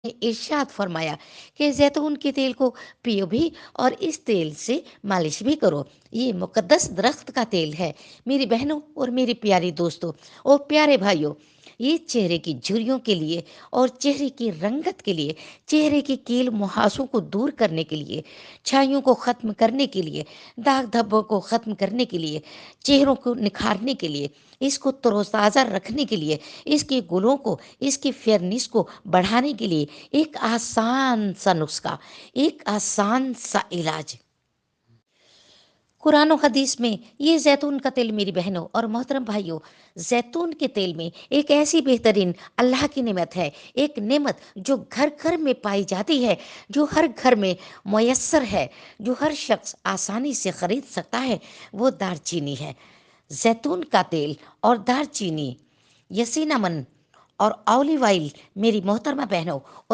نے इरशाद फरमाया कि ज़ैतून के तेल को पियो भी और इस तेल से मालिश भी करो। ये मुक़द्दस दरख़्त का तेल है। मेरी बहनों और मेरे प्यारे दोस्तों और प्यारे भाइयों, ये चेहरे की झुर्रियों के लिए और चेहरे की रंगत के लिए, चेहरे के कील मुहासों को दूर करने के लिए, छाइयों को ख़त्म करने के लिए, दाग धब्बों को ख़त्म करने के लिए, चेहरों को निखारने के लिए, इसको तरोताज़ा रखने के लिए, इसके गुलों को, इसकी फेयरनेस को बढ़ाने के लिए एक आसान सा नुस्खा, एक आसान सा इलाज। कुरान और हदीस में ये जैतून का तेल मेरी बहनों और मोहतरम भाइयों, जैतून के तेल में एक ऐसी बेहतरीन अल्लाह की नेमत है, एक नेमत जो घर घर में पाई जाती है, जो हर घर में मयसर है, जो हर शख्स आसानी से ख़रीद सकता है, वो दारचीनी है। जैतून का तेल और दारचीनी, यसीनामन और ऑलिव ऑयल मेरी मोहतरमा बहनों और